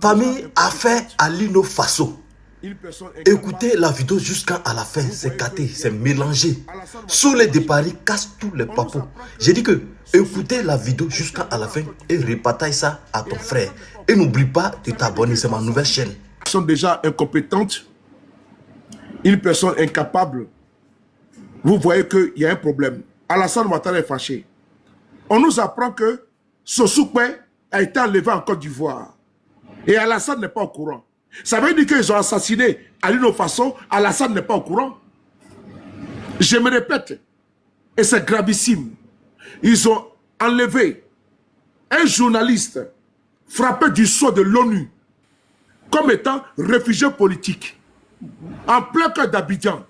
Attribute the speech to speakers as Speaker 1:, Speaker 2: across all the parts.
Speaker 1: Famille affaire à Lino Faso. Écoutez la vidéo jusqu'à la fin, c'est gâté, c'est mélangé. Sous les déparis, casse tous les papous. J'ai dit que écoutez la vidéo jusqu'à la fin et repartage ça à ton frère. Et n'oublie pas de t'abonner, c'est ma nouvelle chaîne.
Speaker 2: Une personne déjà incompétente, une personne incapable, vous voyez qu'il y a un problème. Alassane Ouattara est fâché. On nous apprend que Sossoukwe a été enlevé en Côte d'Ivoire. Et Alassane n'est pas au courant. Ça veut dire qu'ils ont assassiné Alino Faso, Alassane n'est pas au courant. Je me répète, et c'est gravissime. Ils ont enlevé un journaliste frappé du sceau de l'ONU comme étant réfugié politique en plein cœur d'Abidjan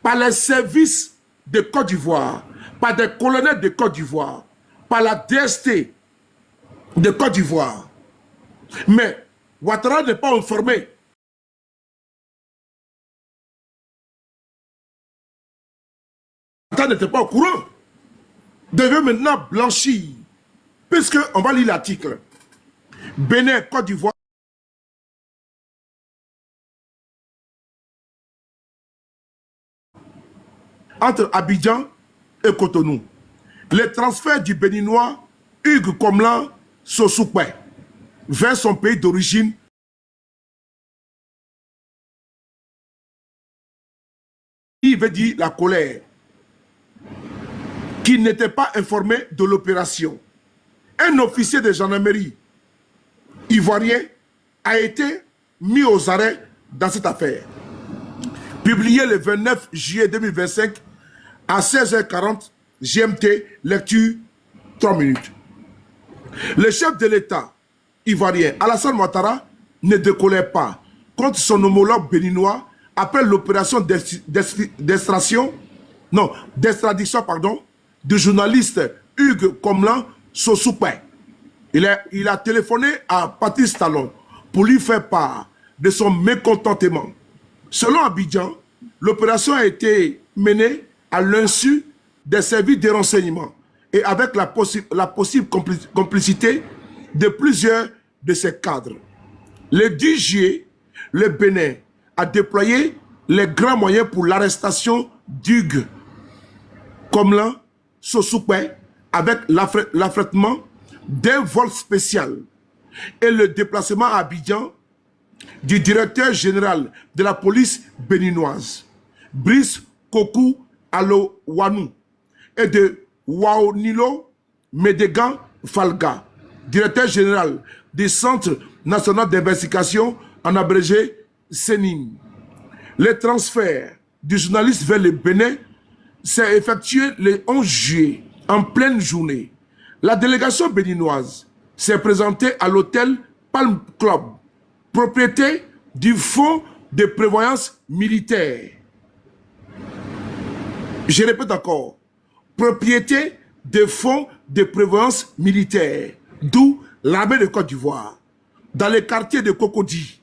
Speaker 2: par les services de Côte d'Ivoire, par des colonels de Côte d'Ivoire, par la DST de Côte d'Ivoire. Mais Ouattara n'est pas informé. Ouattara n'était pas au courant. Devait maintenant blanchir. Puisqu'on va lire l'article. Bénin, Côte d'Ivoire. Entre Abidjan et Cotonou. Les transferts du Béninois Hugues Komlan Sossoukwe vers son pays d'origine il veut dire la colère, qui n'était pas informé de l'opération. Un officier de gendarmerie ivoirien a été mis aux arrêts dans cette affaire. Publié le 29 juillet 2025 à 16h40 GMT, lecture 3 minutes. Le chef de l'État ivoirien, Alassane Ouattara, ne décollait pas contre son homologue béninois après l'opération d'extradition du journaliste Hugues Komlan Sossoukwe. Il a téléphoné à Patrice Talon pour lui faire part de son mécontentement. Selon Abidjan, l'opération a été menée à l'insu des services de renseignement et avec la possible complicité de plusieurs de ses cadres. Le 10 juillet, le Bénin a déployé les grands moyens pour l'arrestation d'Hugues Komlan Sossoukwe avec l'affrètement d'un vol spécial et le déplacement à Abidjan du directeur général de la police béninoise, Brice Kokou Alowanou, et de Waonilo Medegan Falga, directeur général du Centre national d'investigation, en abrégé CENIN. Le transfert du journaliste vers le Bénin s'est effectué le 11 juillet, en pleine journée. La délégation béninoise s'est présentée à l'hôtel Palm Club, propriété du Fonds de prévoyance militaire. Je répète encore, propriété des fonds de prévoyance militaire, d'où l'armée de Côte d'Ivoire, dans le quartier de Cocody,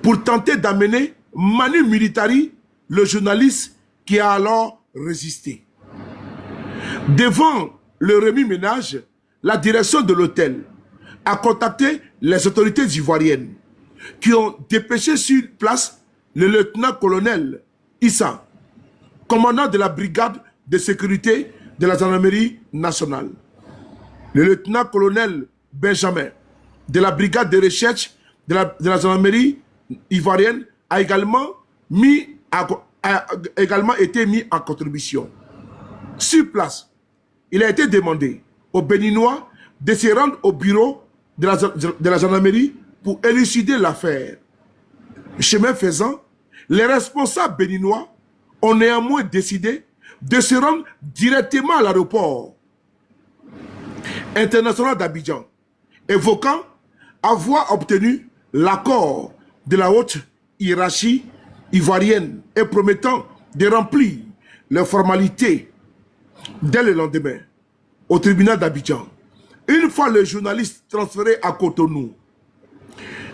Speaker 2: pour tenter d'amener Manu Militari, le journaliste qui a alors résisté. Devant le remue-ménage, la direction de l'hôtel a contacté les autorités ivoiriennes qui ont dépêché sur place le lieutenant-colonel Issa, commandant de la brigade de sécurité de la gendarmerie nationale. Le lieutenant-colonel Benjamin, de la brigade de recherche de la gendarmerie ivoirienne, a également été mis en contribution. Sur place, il a été demandé aux Béninois de se rendre au bureau de la gendarmerie pour élucider l'affaire. Chemin faisant, les responsables béninois ont néanmoins décidé de se rendre directement à l'aéroport international d'Abidjan, évoquant avoir obtenu l'accord de la haute hiérarchie ivoirienne et promettant de remplir les formalités dès le lendemain au tribunal d'Abidjan. Une fois le journaliste transféré à Cotonou,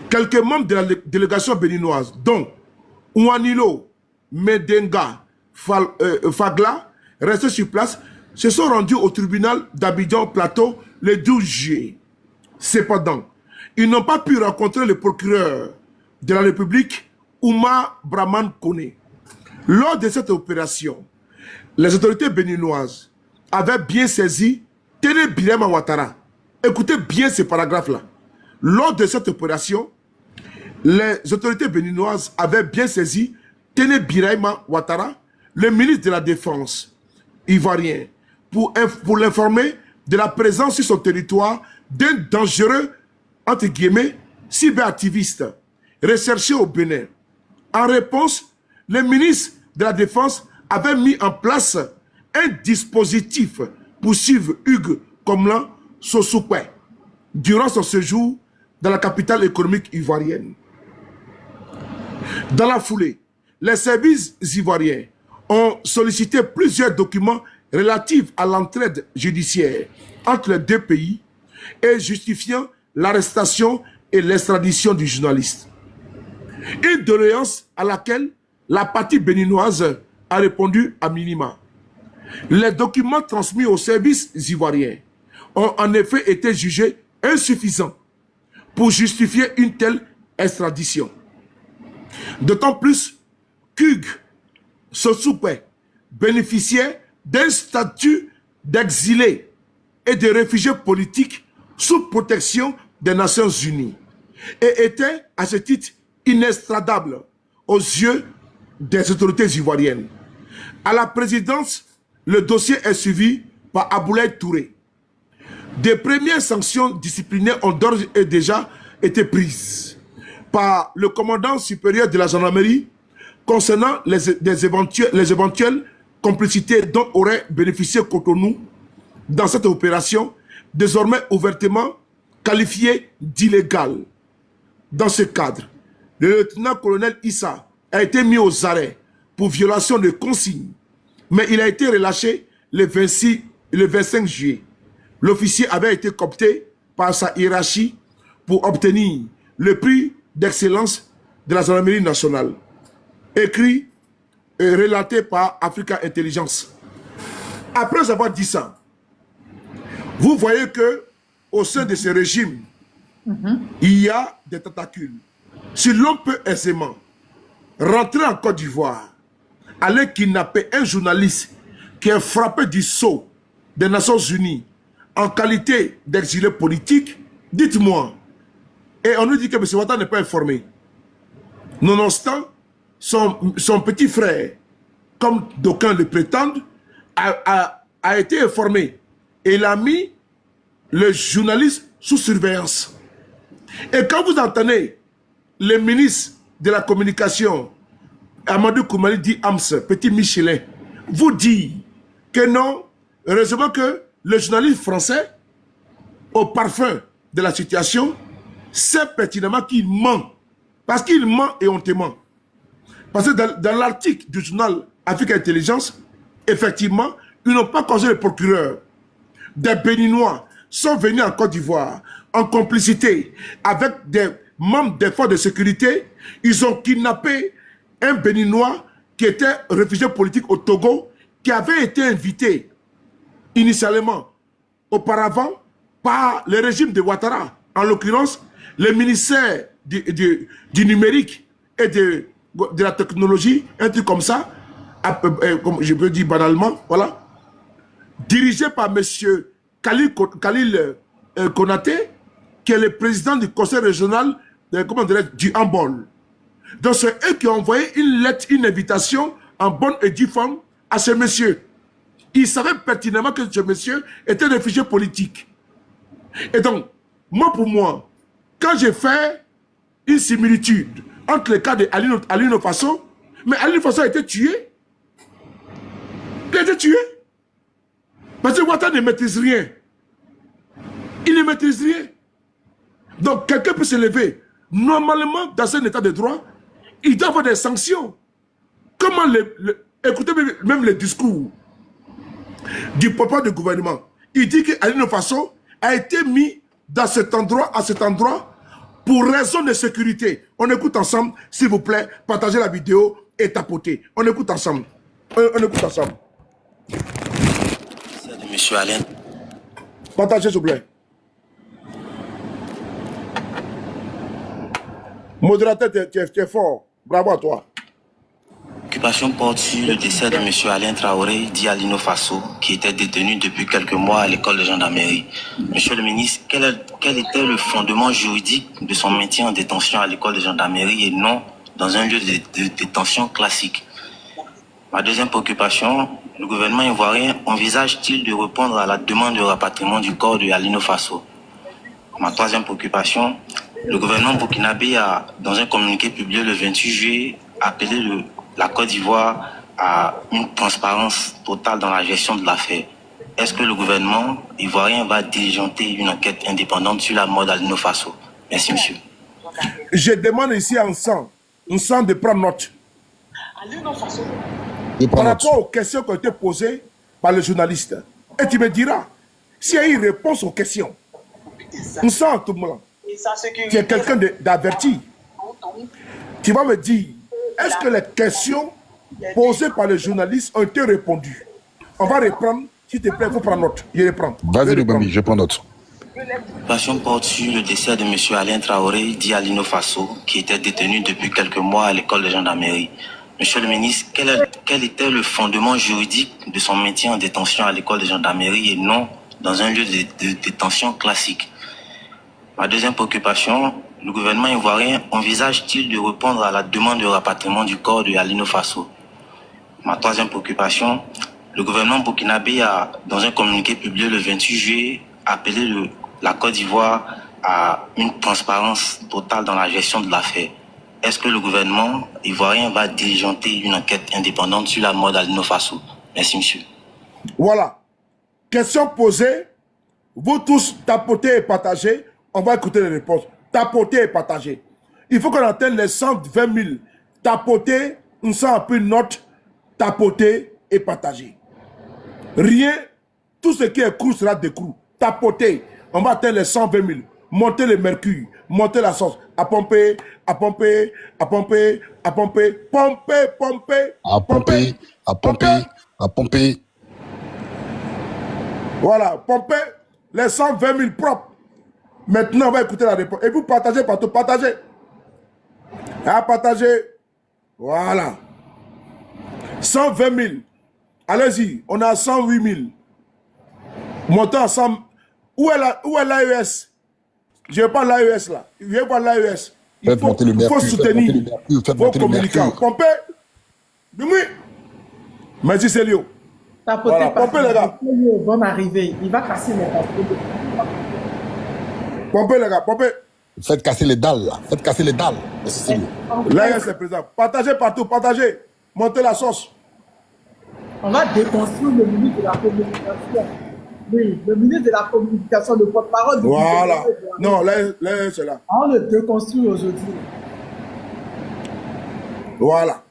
Speaker 2: quelques membres de la délégation béninoise, dont Ouanilo Medenga Fagla, restés sur place, se sont rendus au tribunal d'Abidjan Plateau le 12 juillet. Cependant, Ils n'ont pas pu rencontrer le procureur de la République, Oumar Brahman Kone. Lors de cette opération, les autorités béninoises avaient bien saisi Téné Birahima Ouattara. Écoutez bien ces paragraphes-là. Lors de cette opération, les autorités béninoises avaient bien saisi Téné Birahima Ouattara, le ministre de la Défense ivoirien, pour l'informer de la présence sur son territoire d'un dangereux, entre guillemets, cyberactiviste recherché au Bénin. En réponse, le ministre de la Défense avait mis en place un dispositif pour suivre Hugues Komlan Sossoukwe durant son séjour dans la capitale économique ivoirienne. Dans la foulée, les services ivoiriens ont sollicité plusieurs documents relatifs à l'entraide judiciaire entre les deux pays et justifiant l'arrestation et l'extradition du journaliste. Une doléance à laquelle la partie béninoise a répondu à minima. Les documents transmis aux services ivoiriens ont en effet été jugés insuffisants pour justifier une telle extradition. D'autant plus qu'Hugues Sossoukwe bénéficiait d'un statut d'exilé et de réfugié politique sous protection des Nations Unies et était à ce titre inextradable aux yeux des autorités ivoiriennes. À la présidence, le dossier est suivi par Aboulaye Touré. Des premières sanctions disciplinaires ont d'ores et déjà été prises par le commandant supérieur de la gendarmerie concernant les éventuelles complicités dont aurait bénéficié Cotonou dans cette opération, désormais ouvertement qualifiée d'illégale. Dans ce cadre, le lieutenant-colonel Issa a été mis aux arrêts pour violation de consignes, mais il a été relâché le 25 juillet. L'officier avait été coopté par sa hiérarchie pour obtenir le prix d'excellence de la gendarmerie nationale. Écrit et relaté par Africa Intelligence. Après avoir dit ça, vous voyez que au sein de ce régime, il y a des tentacules. Si l'on peut aisément rentrer en Côte d'Ivoire, aller kidnapper un journaliste qui est frappé du sceau des Nations Unies en qualité d'exilé politique, dites-moi. Et on nous dit que M. Ouattara n'est pas informé. Nonobstant, son petit frère, comme d'aucuns le prétendent, a été informé. Et il a mis le journaliste sous surveillance. Et quand vous entendez le ministre de la Communication, Amadou Koumali dit Ams, petit Michelin, vous dit que non, heureusement que le journaliste français, au parfum de la situation, sait pertinemment qu'il ment. Parce qu'il ment et hontement. Parce que dans l'article du journal Africa Intelligence, effectivement, ils n'ont pas causé le procureur. Des Béninois sont venus en Côte d'Ivoire en complicité avec des membres des forces de sécurité. Ils ont kidnappé un Béninois qui était réfugié politique au Togo, qui avait été invité initialement, auparavant, par le régime de Ouattara, en l'occurrence, le ministère du numérique et de la technologie, un truc comme ça, comme je peux dire banalement, voilà, dirigé par M. Khalil Konaté, qui est le président du conseil régional du handball. Donc c'est eux qui ont envoyé une lettre, une invitation en bonne et due forme à ce monsieur. Ils savaient pertinemment que ce monsieur était réfugié politique. Et donc, pour moi, quand j'ai fait une similitude entre le cas de Alino Faso, mais Alino Faso a été tué. Il a été tué. Parce que Ouattara ne maîtrise rien. Il ne maîtrise rien. Donc, quelqu'un peut se lever. Normalement, dans un état de droit, il doit y avoir des sanctions. Comment écoutez même le discours du papa du gouvernement. Il dit que Alino Faso a été mis dans cet endroit, à cet endroit, pour raison de sécurité. On écoute ensemble, s'il vous plaît, partagez la vidéo et tapotez. On écoute ensemble. On écoute ensemble.
Speaker 3: C'est de M. Alain.
Speaker 2: Partagez, s'il vous plaît. Modérateur, tu es fort. Bravo à toi.
Speaker 3: L'occupation porte sur le décès de M. Alain Traoré, dit Alino Faso, qui était détenu depuis quelques mois à l'école de gendarmerie. Monsieur le ministre, quel était le fondement juridique de son maintien en détention à l'école de gendarmerie et non dans un lieu de détention classique? Ma deuxième préoccupation, le gouvernement ivoirien envisage-t-il de répondre à la demande de rapatriement du corps de Alino Faso? Ma troisième préoccupation, le gouvernement burkinabé a, dans un communiqué publié le 28 juillet, appelé la Côte d'Ivoire à une transparence totale dans la gestion de l'affaire. Est-ce que le gouvernement ivoirien va diligenter une enquête indépendante sur la mort d'Alino Faso? Merci, monsieur.
Speaker 2: Je demande ici à Nsan de prendre note. Par rapport aux questions qui ont été posées par le journaliste. Et tu me diras, s'il y a une réponse aux questions, Nsan tout le monde, tu es quelqu'un d'averti. Tu vas me dire, est-ce que les questions posées par les journalistes ont été répondues? On va reprendre, s'il te plaît, il faut prendre note. Je reprends.
Speaker 4: Vas-y, le Bambi, je prends note.
Speaker 3: L'occupation porte sur le décès de M. Alain Traoré, dit Alino Faso, qui était détenu depuis quelques mois à l'école de gendarmerie. Monsieur le ministre, quel était le fondement juridique de son maintien en détention à l'école de gendarmerie et non dans un lieu de détention classique? Ma deuxième préoccupation, le gouvernement ivoirien envisage-t-il de répondre à la demande de rapatriement du corps de Alino Faso? Ma troisième préoccupation, le gouvernement burkinabé a, dans un communiqué publié le 28 juillet, appelé la Côte d'Ivoire à une transparence totale dans la gestion de l'affaire. Est-ce que le gouvernement ivoirien va diligenter une enquête indépendante sur la mort d'Alino Faso? Merci, monsieur.
Speaker 2: Voilà. Question posée. Vous tous tapotez et partagez. On va écouter les réponses. Tapotez et partagez. Il faut qu'on atteigne les 120 000. Tapotez, on sent un peu une note. Tapotez et partagez. Rien, tout ce qui est cru sera décru. Tapotez. On va atteindre les 120 000. Montez le mercure, montez la sauce. À pomper, à pomper, à pomper, à pomper. Pomper, pomper.
Speaker 4: À pomper, à pomper, à pomper.
Speaker 2: Voilà, pomper les 120 000 propres. Maintenant, on va écouter la réponse. Et vous partagez partout, partagez. À partager. Voilà. 120 000. Allez-y, on a 108 000. Montez ensemble. Où est l'AES? Je ne veux pas l'AES là. Je veux pas l'AES. Il faut soutenir vos communicants. Pompez. Oui. Merci Célio.
Speaker 5: Voilà, pompez les gars. Bonne arrivée. Il va casser les papiers.
Speaker 2: Pompez les gars, pompez.
Speaker 4: Faites casser les dalles là. Faites casser les dalles. Merci Célio.
Speaker 2: L'AES est présent. Partagez partout, partagez. Montez la sauce.
Speaker 5: On va déconstruire le ministre de la communication. Oui, le ministre de la communication, le porte-parole du
Speaker 2: voilà. Non, l'AES est là.
Speaker 5: On le déconstruit aujourd'hui.
Speaker 2: Voilà.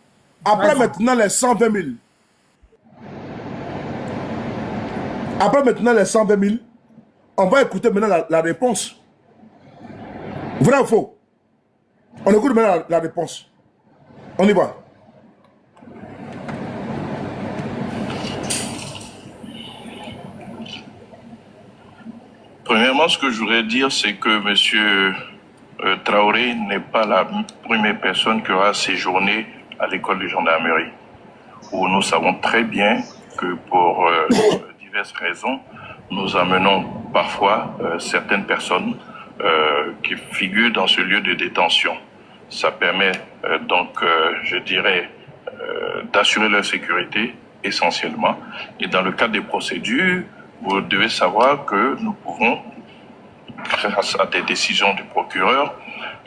Speaker 2: Après maintenant les 120 000. Après maintenant les 120 000, on va écouter maintenant la réponse. Vrai ou faux? On écoute maintenant la réponse. On y va.
Speaker 6: Premièrement, ce que je voudrais dire, c'est que M. Traoré n'est pas la première personne qui aura séjourné à l'école de gendarmerie, où nous savons très bien que pour diverses raisons, nous amenons parfois certaines personnes qui figurent dans ce lieu de détention. Ça permet donc, je dirais, d'assurer leur sécurité essentiellement. Et dans le cadre des procédures, vous devez savoir que nous pouvons, grâce à des décisions du procureur,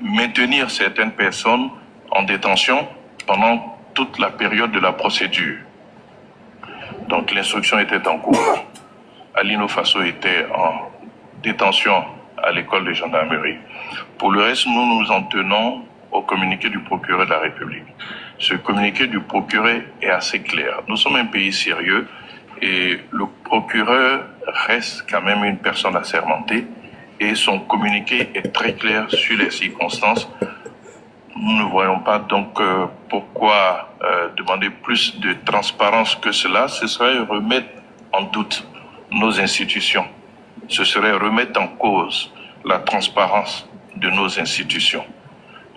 Speaker 6: maintenir certaines personnes en détention pendant toute la période de la procédure. Donc l'instruction était en cours. Alino Faso était en détention à l'école de gendarmerie. Pour le reste, nous nous en tenons au communiqué du procureur de la République. Ce communiqué du procureur est assez clair. Nous sommes un pays sérieux et le procureur reste quand même une personne assermentée et son communiqué est très clair sur les circonstances. Nous ne voyons pas donc pourquoi demander plus de transparence que cela. Ce serait remettre en doute nos institutions. Ce serait remettre en cause la transparence de nos institutions.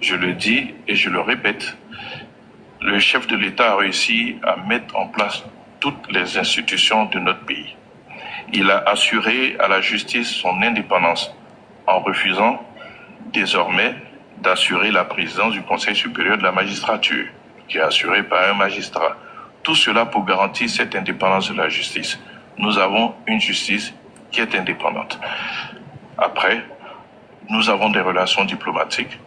Speaker 6: Je le dis et je le répète, le chef de l'État a réussi à mettre en place toutes les institutions de notre pays. Il a assuré à la justice son indépendance en refusant désormais d'assurer la présidence du Conseil supérieur de la magistrature, qui est assurée par un magistrat. Tout cela pour garantir cette indépendance de la justice. Nous avons une justice qui est indépendante. Après, nous avons des relations diplomatiques.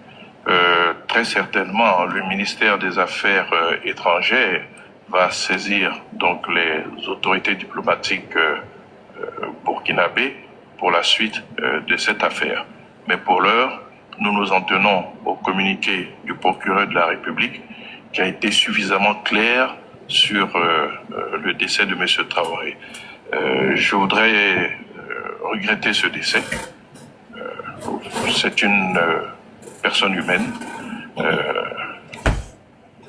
Speaker 6: Très certainement, le ministère des Affaires étrangères va saisir donc les autorités diplomatiques burkinabées pour la suite de cette affaire. Mais pour l'heure, nous nous en tenons au communiqué du procureur de la République qui a été suffisamment clair sur le décès de M. Traoré. Je voudrais regretter ce décès. C'est une personne humaine.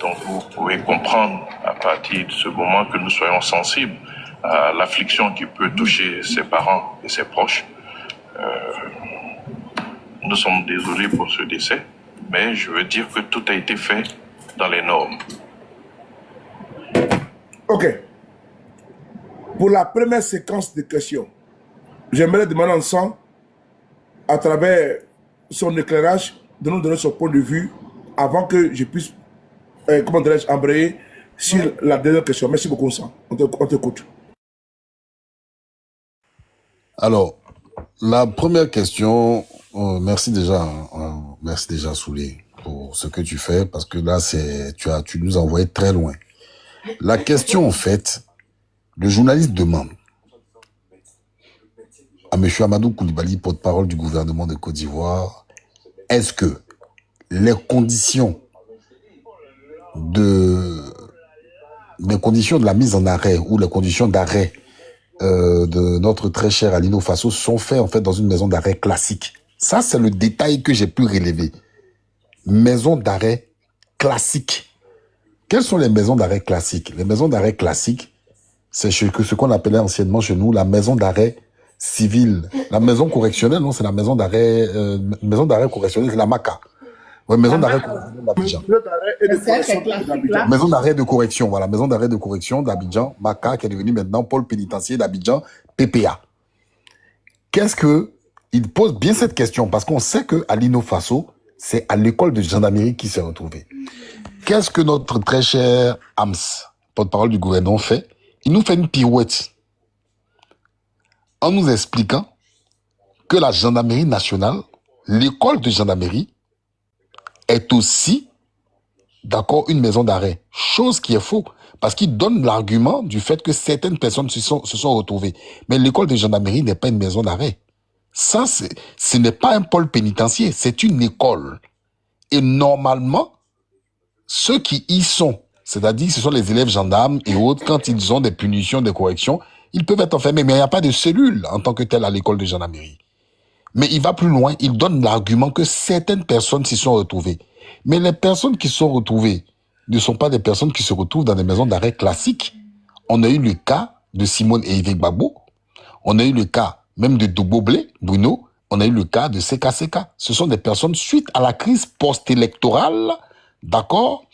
Speaker 6: Donc vous pouvez comprendre à partir de ce moment que nous soyons sensibles à l'affliction qui peut toucher ses parents et ses proches. Nous sommes désolés pour ce décès, mais je veux dire que tout a été fait dans les normes.
Speaker 2: Ok. Pour la première séquence de questions, j'aimerais demander ensemble, à travers son éclairage, de nous donner son point de vue avant que je puisse, comment dirais-je, embrayer sur la dernière question. Merci beaucoup, Sam. On t'écoute.
Speaker 4: Alors, la première question, merci déjà Soulé pour ce que tu fais, parce que là, tu nous as envoyé très loin. La question, en fait, le journaliste demande à M. Amadou Koulibaly, porte-parole du gouvernement de Côte d'Ivoire, est-ce que les conditions de la mise en arrêt ou les conditions d'arrêt de notre très cher Alino Faso sont faites en fait dans une maison d'arrêt classique? Ça, c'est le détail que j'ai pu relever. Maison d'arrêt classique. Quelles sont les maisons d'arrêt classiques? Les maisons d'arrêt classiques, c'est ce qu'on appelait anciennement chez nous la maison d'arrêt civile. La maison correctionnelle, non, c'est la maison d'arrêt correctionnelle, c'est la MACA. Ouais, maison d'arrêt correctionnelle d'Abidjan. Maison d'arrêt de correction, voilà, maison d'arrêt de correction d'Abidjan, MACA, qui est devenu maintenant pôle pénitentiaire d'Abidjan, PPA. Il pose bien cette question, parce qu'on sait que Alino Faso, c'est à l'école de gendarmerie qui s'est retrouvé. Qu'est-ce que notre très cher Hams, porte-parole du gouvernement, fait? Il nous fait une pirouette en nous expliquant que la gendarmerie nationale, l'école de gendarmerie, est aussi, d'accord, une maison d'arrêt. Chose qui est faux, parce qu'il donne l'argument du fait que certaines personnes se sont retrouvées. Mais l'école de gendarmerie n'est pas une maison d'arrêt. Ça, ce n'est pas un pôle pénitentiaire, c'est une école. Et normalement, ceux qui y sont, c'est-à-dire ce sont les élèves gendarmes et autres, quand ils ont des punitions, des corrections, ils peuvent être enfermés, mais il n'y a pas de cellule en tant que telle à l'école de gendarmerie. Mais il va plus loin, il donne l'argument que certaines personnes s'y sont retrouvées. Mais les personnes qui sont retrouvées ne sont pas des personnes qui se retrouvent dans des maisons d'arrêt classiques. On a eu le cas de Simone et Yves Gbagbo, on a eu le cas même de Douboblé, Bruno, on a eu le cas de CKCK. Ce sont des personnes, suite à la crise post-électorale, d'accord,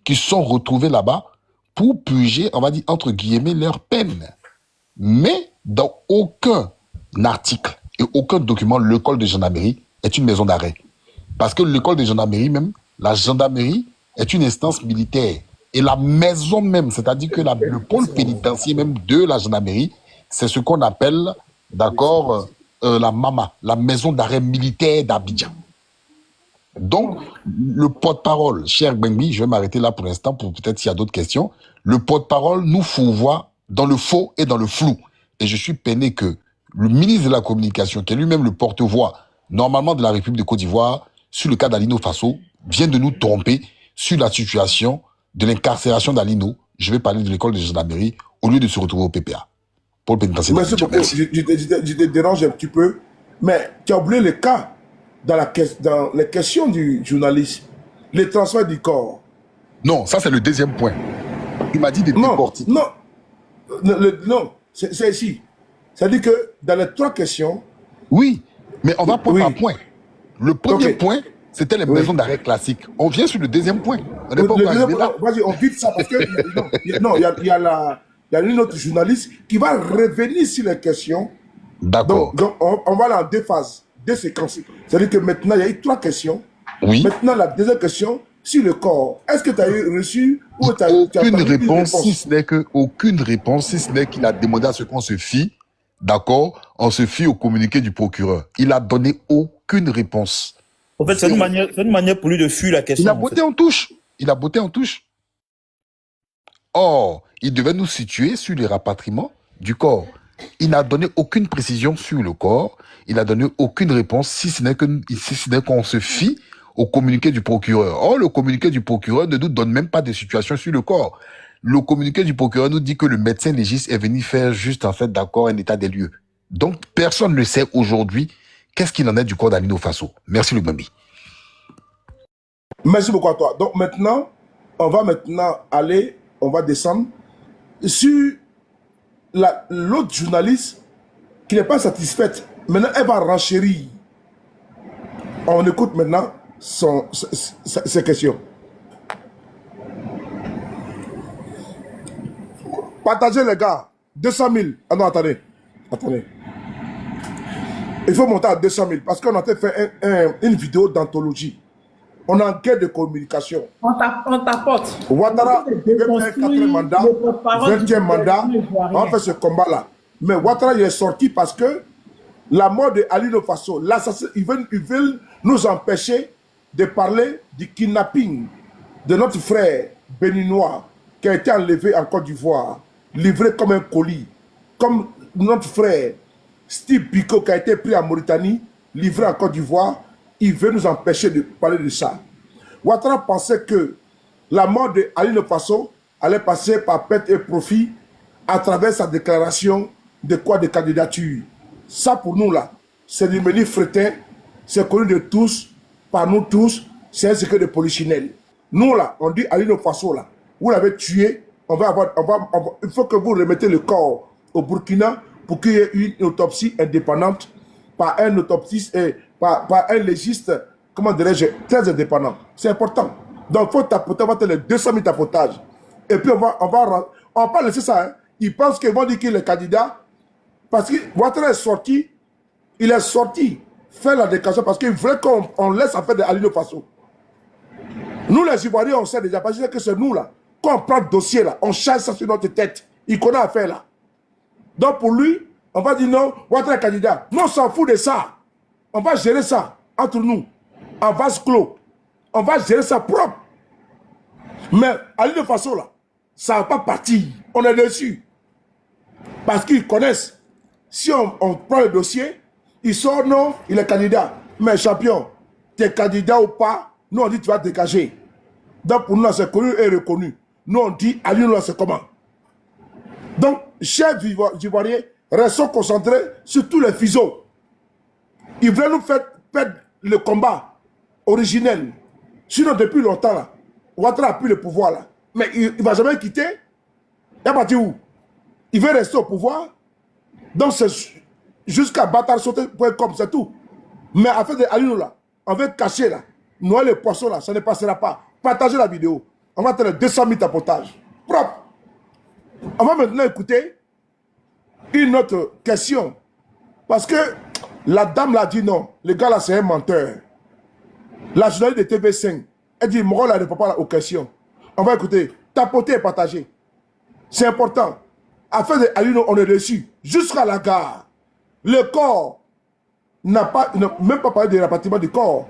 Speaker 4: qui sont retrouvées là-bas pour purger, on va dire, entre guillemets, leur peine. Mais dans aucun article et aucun document, l'école de gendarmerie est une maison d'arrêt. Parce que l'école de gendarmerie même, la gendarmerie est une instance militaire. Et la maison même, c'est-à-dire que le pôle pénitentiaire même de la gendarmerie, c'est ce qu'on appelle, d'accord, la MAMA, la maison d'arrêt militaire d'Abidjan. Donc, le porte-parole, cher Gbengbi, je vais m'arrêter là pour l'instant pour peut-être s'il y a d'autres questions. Le porte-parole nous fourvoie dans le faux et dans le flou. Et je suis peiné que le ministre de la Communication, qui est lui-même le porte-voix, normalement de la République de Côte d'Ivoire, sur le cas d'Alino Faso, vient de nous tromper sur la situation de l'incarcération d'Alino. Je vais parler de l'école de gendarmerie au lieu de se retrouver au PPA. Pour le pénitentiaire.
Speaker 2: Merci beaucoup. Je te dérange un petit peu, mais tu as oublié le cas dans les questions du journaliste, les transferts du corps.
Speaker 4: Non, ça c'est le deuxième point. Il m'a dit de décortiquer.
Speaker 2: Non, c'est ici. C'est-à-dire que dans les trois questions...
Speaker 4: Oui, mais on va point par point. Le premier point, C'était les maisons d'arrêt classiques. On vient sur le deuxième point. On n'est pas
Speaker 2: Le
Speaker 4: encore
Speaker 2: deuxième
Speaker 4: arrivé là.
Speaker 2: point, vas-y, on vite ça parce que il y a une autre journaliste qui va revenir sur les questions.
Speaker 4: D'accord.
Speaker 2: Donc on va aller en deux phases, deux séquences. C'est-à-dire que maintenant, il y a eu 3 questions.
Speaker 4: Oui.
Speaker 2: Maintenant, la deuxième question, sur le corps. Est-ce que tu as reçu ou tu as
Speaker 4: Aucune réponse, si ce n'est que aucune réponse, si ce n'est qu'il a demandé à ce qu'on se fie, d'accord, on se fie au communiqué du procureur. Il a donné aucune réponse.
Speaker 7: En fait, c'est une manière pour lui de fuir la question.
Speaker 4: Il a botté en touche. Il a botté en touche. Or, il devait nous situer sur les rapatriements du corps. Il n'a donné aucune précision sur le corps. Il n'a donné aucune réponse, si ce n'est qu'on se fie au communiqué du procureur. Or, le communiqué du procureur ne nous donne même pas de situation sur le corps. Le communiqué du procureur nous dit que le médecin légiste est venu faire juste, en fait, d'accord, un état des lieux. Donc, personne ne sait aujourd'hui qu'est-ce qu'il en est du corps d'Alino Faso. Merci, le Bambi.
Speaker 2: Merci beaucoup à toi. Donc maintenant, on va descendre sur l'autre journaliste qui n'est pas satisfaite. Maintenant, elle va renchérir. On écoute maintenant ses questions. Partagez les gars. 200 000. Ah non, attendez. Il faut monter à 200 000 parce qu'on a fait une vidéo d'anthologie. On est en guerre de communication.
Speaker 5: On t'apporte.
Speaker 2: Ouattara fait un 4e mandat, 20e mandat, on fait ce combat-là. Mais Ouattara, il est sorti parce que la mort de Alino Faso, l'assassin, ils veulent nous empêcher de parler du kidnapping de notre frère béninois qui a été enlevé en Côte d'Ivoire, livré comme un colis. Comme notre frère Steve Biko qui a été pris en Mauritanie, livré en Côte d'Ivoire. Il veut nous empêcher de parler de ça. Ouattara pensait que la mort de Alino Faso allait passer par perte et profit à travers sa déclaration de candidature. Ça pour nous là, c'est du menu fretin, c'est connu de tous, par nous tous, c'est un secret de polichinelle. Nous là, on dit Alino Faso là, vous l'avez tué, il faut que vous remettez le corps au Burkina pour qu'il y ait une autopsie indépendante par un autopsiste et par un légiste, comment dirais-je, très indépendant. C'est important. Donc, il faut tapoter, on va faire les 200 000 tapotages. Et puis, on va pas laisser ça. Hein. Ils pensent qu'ils vont dire qu'il est candidat. Parce que Ouattara est sorti, faire la déclaration parce qu'il voulait qu'on laisse en fait de Alino Faso. Nous, les Ivoiriens, on sait déjà, parce que c'est nous là. Quand on prend le dossier là, on chasse ça sur notre tête. Il connaît affaire là. Donc, pour lui, on va dire non, Ouattara est candidat. Non, on s'en fout de ça. On va gérer ça entre nous, en vase clos. On va gérer ça propre. Mais Alino Faso, là, ça ne va pas partir. On est dessus. Parce qu'ils connaissent. Si on prend le dossier, ils sortent, non, il est candidat. Mais champion, tu es candidat ou pas, nous on dit tu vas dégager. Donc pour nous, c'est connu et reconnu. Nous on dit Alino, c'est comment. Donc, chers Ivoiriens, restons concentrés sur tous les fuseaux. Ils veulent nous faire perdre le combat originel. Sinon, depuis longtemps, là, Ouattara a pris le pouvoir. Là. Mais il ne va jamais quitter. Il va partir où? Il veut rester au pouvoir. Donc, c'est jusqu'à batarsauter.com, c'est tout. Mais à fait de Alino, là, on veut cacher, là, noyer les poissons, là, ça ne passera pas. Partagez la vidéo. On va faire 200 000 tapotages. Propre. On va maintenant écouter une autre question. Parce que la dame l'a dit non. Le gars là, c'est un menteur. La journaliste de TV5, elle dit, Moro là ne répond pas aux questions. On va écouter. Tapoter et partager. C'est important. Afin de Alino, on est dessus. Jusqu'à la gare. Le corps n'a même pas parlé de rapatriement du corps.